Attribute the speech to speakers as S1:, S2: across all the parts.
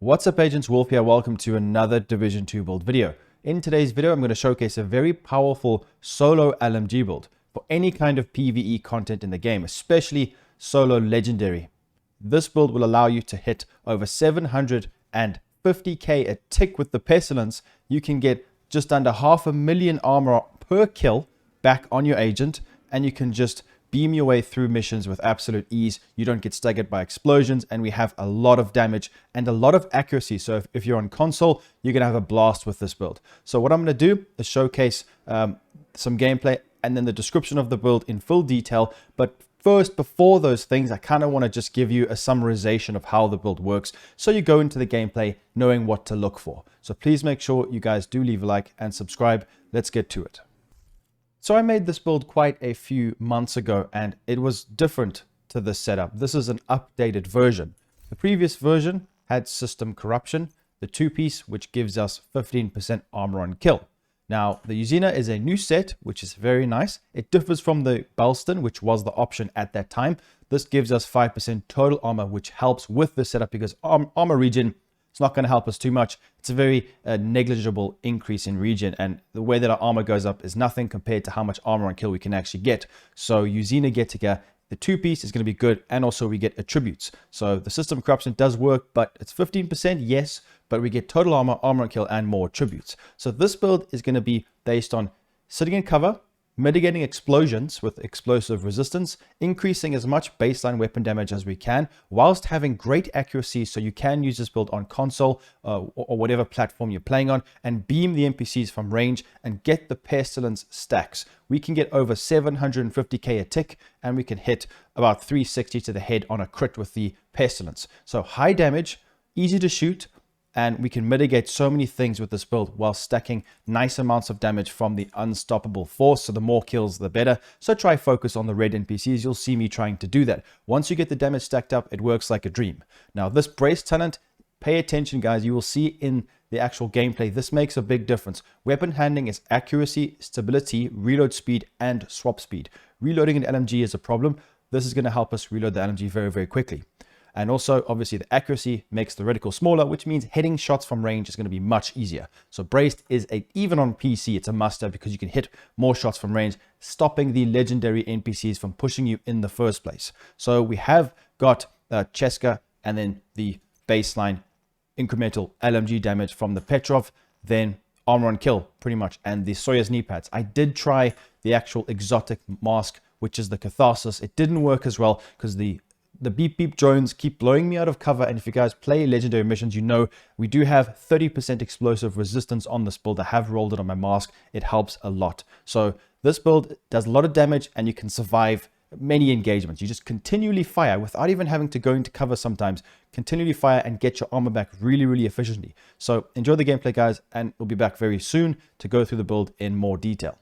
S1: What's up, agents? Wolf here. Welcome to another Division 2 build video. In today's video, I'm going to showcase a very powerful solo LMG build for any kind of PvE content in the game, especially solo legendary. This build will allow you to hit over 750k a tick with the Pestilence. You can get just under 500,000 armor per kill back on your agent, and you can just beam your way through missions with absolute ease. You don't get staggered by explosions, and we have a lot of damage and a lot of accuracy. So if you're on console, you're going to have a blast with this build. So what I'm going to do is showcase some gameplay and then the description of the build in full detail. But first, before those things, I kind of want to just give you a summarization of how the build works, so you go into the gameplay knowing what to look for. So please make sure you guys do leave a like and subscribe. Let's get to it. So I made this build quite a few months ago, and it was different to this setup. This is an updated version. The previous version had system corruption, the two-piece, which gives us 15% armor on kill. Now, the Uzina is a new set, which is very nice. It differs from the Belston, which was the option at that time. This gives us 5% total armor, which helps with the setup because armor regen, it's not going to help us too much. It's a very negligible increase in regen, and the way that our armor goes up is nothing compared to how much armor on kill we can actually get. So Uzina Getica, the two-piece is going to be good, and also we get attributes. So the system corruption does work, but it's 15%, yes, but we get total armor, armor on kill, and more attributes. So this build is going to be based on sitting in cover, mitigating explosions with explosive resistance, increasing as much baseline weapon damage as we can, whilst having great accuracy, so you can use this build on console or whatever platform you're playing on, and beam the NPCs from range and get the Pestilence stacks. We can get over 750k a tick, and we can hit about 360 to the head on a crit with the Pestilence. So high damage, easy to shoot, and we can mitigate so many things with this build while stacking nice amounts of damage from the unstoppable force. So the more kills, the better. So try focus on the red NPCs. You'll see me trying to do that. Once you get the damage stacked up, it works like a dream. Now, this brace talent, pay attention, guys. You will see in the actual gameplay, this makes a big difference. Weapon handling is accuracy, stability, reload speed, and swap speed. Reloading an LMG is a problem. This is going to help us reload the LMG very, very quickly. And also, obviously, the accuracy makes the reticle smaller, which means hitting shots from range is going to be much easier. So Braced is, even on PC, it's a must-have because you can hit more shots from range, stopping the legendary NPCs from pushing you in the first place. So we have got Cheska, and then the baseline incremental LMG damage from the Petrov, then armor on kill, pretty much, and the Soyuz knee pads. I did try the actual exotic mask, which is the Catharsis. It didn't work as well because the beep beep drones keep blowing me out of cover, and if you guys play legendary missions, you know we do have 30% explosive resistance on this build. I have rolled it on my mask. It helps a lot. So this build does a lot of damage, and you can survive many engagements. You just continually fire without even having to go into cover sometimes. Continually fire and get your armor back really, really efficiently. So enjoy the gameplay, guys, and we'll be back very soon to go through the build in more detail.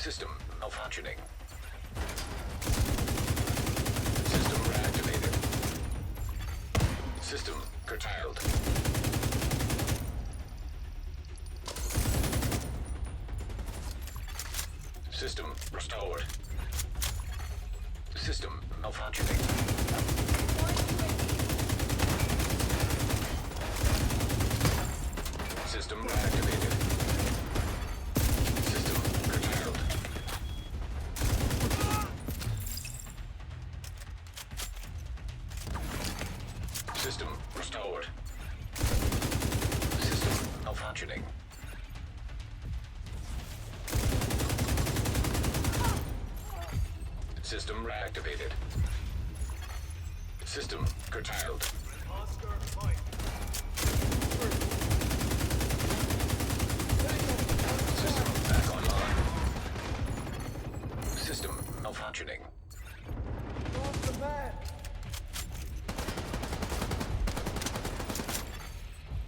S2: System malfunctioning. System reactivated. System curtailed. System restored. System malfunctioning. System reactivated. System curtailed. System restored. System malfunctioning. System reactivated. System curtailed. System back online. System malfunctioning.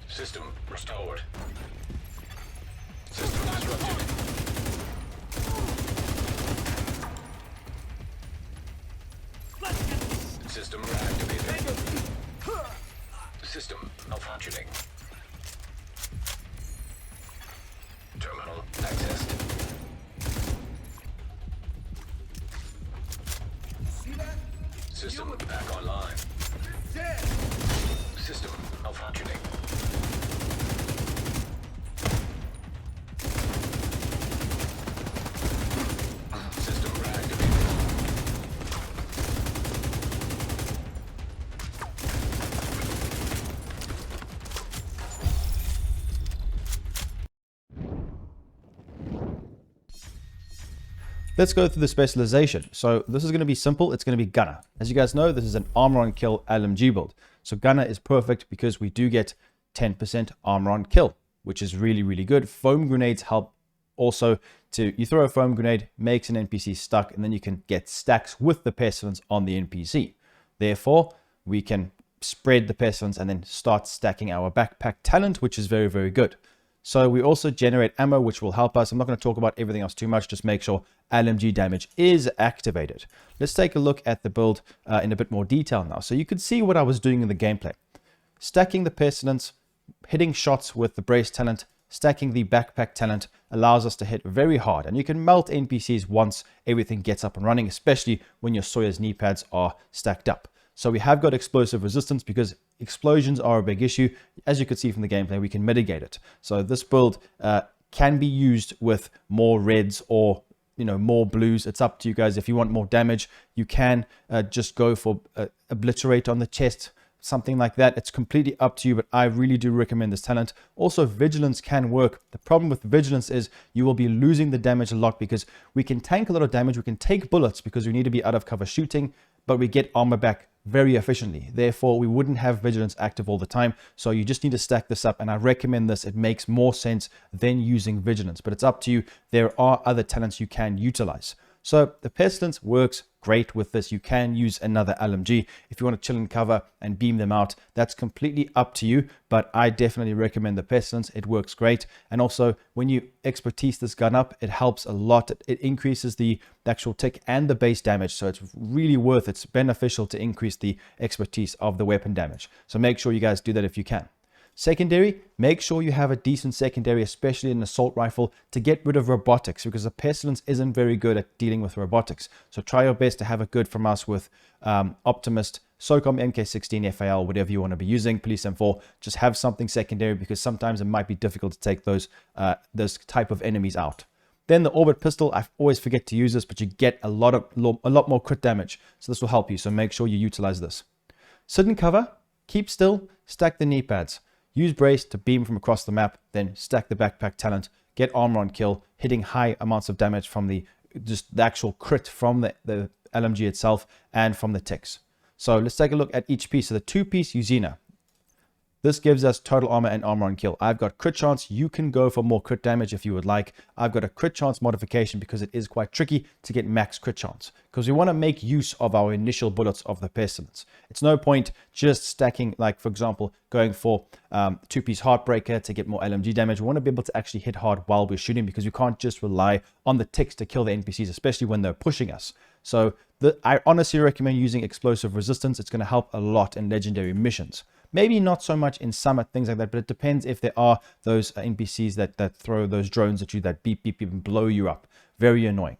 S2: System restored. System disrupted. System reactivated. System malfunctioning. Terminal accessed. System back online. System malfunctioning. System reactivated.
S1: Let's go through the specialization. So this is going to be simple. It's going to be Gunner. As you guys know, this is an armor on kill LMG build. So Gunner is perfect because we do get 10% armor on kill, which is really, really good. Foam grenades help also to, you throw a foam grenade, makes an NPC stuck, and then you can get stacks with the pestilence on the NPC. Therefore, we can spread the pestilence and then start stacking our backpack talent, which is very, very good. So we also generate ammo, which will help us. I'm not going to talk about everything else too much. Just make sure LMG damage is activated. Let's take a look at the build in a bit more detail now. So you could see what I was doing in the gameplay. Stacking the pestilence, hitting shots with the brace talent, stacking the backpack talent allows us to hit very hard. And you can melt NPCs once everything gets up and running, especially when your Sawyer's knee pads are stacked up. So we have got explosive resistance because explosions are a big issue. As you could see from the gameplay, we can mitigate it. So this build can be used with more reds or more blues. It's up to you guys. If you want more damage, you can just go for obliterate on the chest, something like that. It's completely up to you, but I really do recommend this talent. Also, vigilance can work. The problem with vigilance is you will be losing the damage a lot because we can tank a lot of damage. We can take bullets because we need to be out of cover shooting, but we get armor back very efficiently. Therefore, we wouldn't have vigilance active all the time. So you just need to stack this up, and I recommend this. It makes more sense than using vigilance, but it's up to you. There are other talents you can utilize. So the pestilence works great with this. You can use another LMG if you want to chill in cover and beam them out. That's completely up to you, but I definitely recommend the pestilence. It works great. And also when you expertise this gun up, it helps a lot. It increases the actual tick and the base damage. So it's really it's beneficial to increase the expertise of the weapon damage. So make sure you guys do that if you can. Secondary, make sure you have a decent secondary, especially an assault rifle, to get rid of robotics, because the pestilence isn't very good at dealing with robotics. So try your best to have a good from us with Optimist, SOCOM MK16, FAL, whatever you want to be using, Police M4. Just have something secondary because sometimes it might be difficult to take those type of enemies out. Then the orbit pistol, I always forget to use this, but you get a lot more crit damage. So this will help you. So make sure you utilize this. Sit in cover, keep still, stack the knee pads. Use brace to beam from across the map, then stack the backpack talent, get armor on kill, hitting high amounts of damage from the actual crit from the LMG itself and from the ticks. So let's take a look at each piece. So the two-piece Uzina. This gives us total armor and armor on kill. I've got crit chance. You can go for more crit damage if you would like. I've got a crit chance modification because it is quite tricky to get max crit chance, because we want to make use of our initial bullets of the pestilence. It's no point just stacking, like for example, going for 2-piece heartbreaker to get more LMG damage. We want to be able to actually hit hard while we're shooting, because we can't just rely on the ticks to kill the NPCs, especially when they're pushing us. So I honestly recommend using explosive resistance. It's going to help a lot in legendary missions. Maybe not so much in summit, things like that, but it depends if there are those NPCs that throw those drones at you that beep, beep, beep, and blow you up. Very annoying.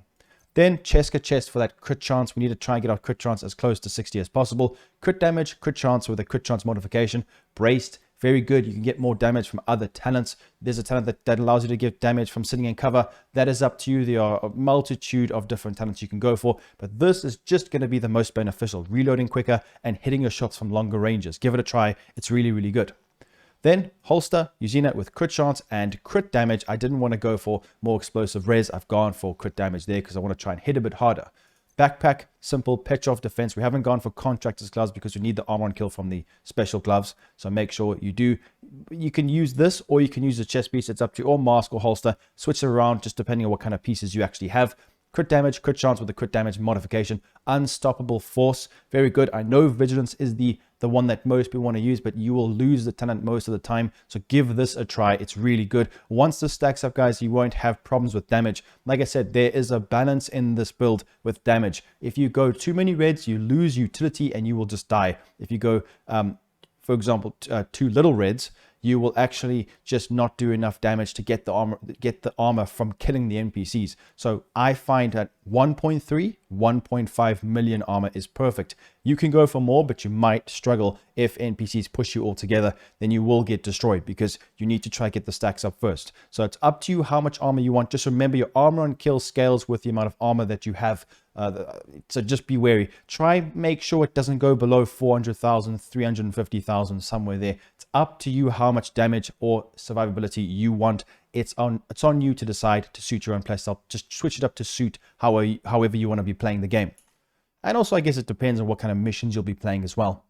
S1: Then Cheska chest for that crit chance. We need to try and get our crit chance as close to 60 as possible. Crit damage, crit chance with a crit chance modification. Braced, very good. You can get more damage from other talents. There's a talent that allows you to give damage from sitting in cover. That is up to you. There are a multitude of different talents you can go for, but this is just going to be the most beneficial. Reloading quicker and hitting your shots from longer ranges. Give it a try. It's really, really good. Then holster, using it with crit chance and crit damage. I didn't want to go for more explosive res. I've gone for crit damage there because I want to try and hit a bit harder. Backpack, simple Petrov defense. We haven't gone for contractor's gloves because we need the armor on kill from the special gloves. So make sure you do. You can use this or you can use the chest piece. It's up to you, or mask or holster. Switch it around just depending on what kind of pieces you actually have. Crit damage, crit chance with the crit damage modification. Unstoppable force, very good. I know vigilance is the one that most people want to use, but you will lose the talent most of the time. So give this a try. It's really good. Once this stacks up, guys, you won't have problems with damage. Like I said, there is a balance in this build with damage. If you go too many reds, you lose utility and you will just die. If you go, for example, too little reds, you will actually just not do enough damage to get the armor from killing the NPCs. So I find that 1.3, 1.5 million armor is perfect. You can go for more, but you might struggle if NPCs push you all together. Then you will get destroyed because you need to try to get the stacks up first. So it's up to you how much armor you want. Just remember your armor on kill scales with the amount of armor that you have. So just be wary. Try make sure it doesn't go below 400,000, 350,000, somewhere there. It's up to you how much damage or survivability you want. It's on you to decide to suit your own playstyle. Just switch it up to suit however you want to be playing the game. And also, I guess it depends on what kind of missions you'll be playing as well.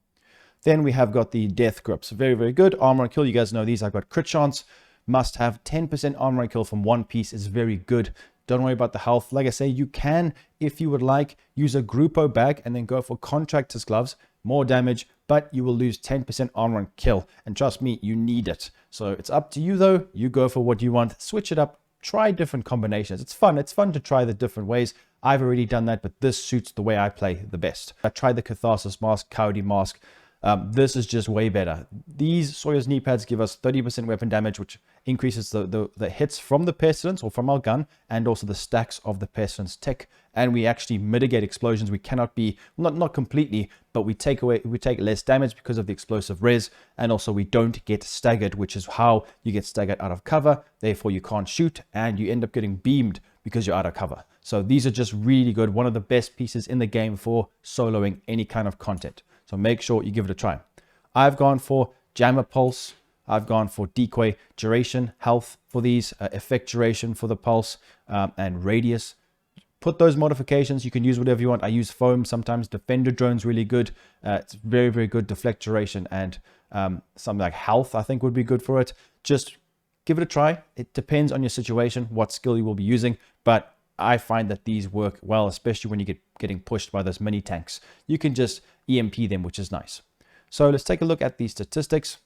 S1: Then we have got the death grips. Very, very good. Armor and kill, you guys know these. I've got crit chance. Must have 10% armor and kill from one piece is very good. Don't worry about the health. Like I say, you can, if you would like, use a Grupo bag and then go for contractor's gloves. More damage, but you will lose 10% armor and kill. And trust me, you need it. So it's up to you though. You go for what you want. Switch it up. Try different combinations. It's fun. It's fun to try the different ways. I've already done that, but this suits the way I play the best. I tried the Catharsis mask, Cowardly mask. This is just way better. These Sawyer's knee pads give us 30% weapon damage, which increases the hits from the pestilence or from our gun, and also the stacks of the pestilence tick. And we actually mitigate explosions. We cannot be not completely, but we take less damage because of the explosive res, and also we don't get staggered, which is how you get staggered out of cover. Therefore, you can't shoot, and you end up getting beamed because you're out of cover. So these are just really good. One of the best pieces in the game for soloing any kind of content. So make sure you give it a try. I've gone for Jammer Pulse. I've gone for Decoy Duration, Health for these, Effect Duration for the Pulse, and Radius. Put those modifications. You can use whatever you want. I use Foam sometimes. Defender Drone's really good. It's very, very good. Deflect Duration and something like Health, I think, would be good for it. Just give it a try. It depends on your situation, what skill you will be using, but I find that these work well, especially when you getting pushed by those mini tanks. You can just EMP them, which is nice. So let's take a look at the statistics.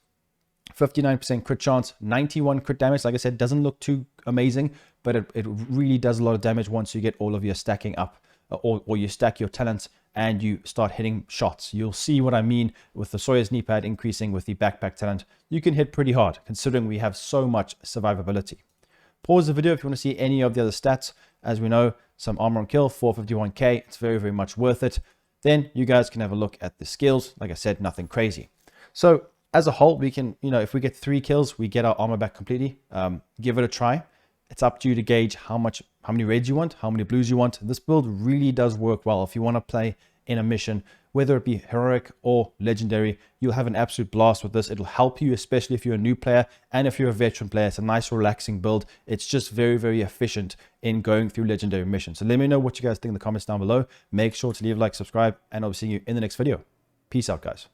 S1: 59% crit chance, 91 crit damage. Like I said, doesn't look too amazing, but it really does a lot of damage once you get all of your stacking up, or you stack your talents and you start hitting shots. You'll see what I mean with the Sawyer's knee pad increasing with the backpack talent. You can hit pretty hard considering we have so much survivability. Pause the video if you want to see any of the other stats. As we know, some armor on kill, 451k. It's very, very much worth it. Then you guys can have a look at the skills. Like I said, nothing crazy. So as a whole, we can, if we get 3 kills, we get our armor back completely. Give it a try. It's up to you to gauge how many reds you want, how many blues you want. This build really does work well. If you want to play in a mission, whether it be heroic or legendary, you'll have an absolute blast with this. It'll help you, especially if you're a new player and if you're a veteran player. It's a nice, relaxing build. It's just very, very efficient in going through legendary missions. So let me know what you guys think in the comments down below. Make sure to leave a like, subscribe, and I'll be seeing you in the next video. Peace out, guys.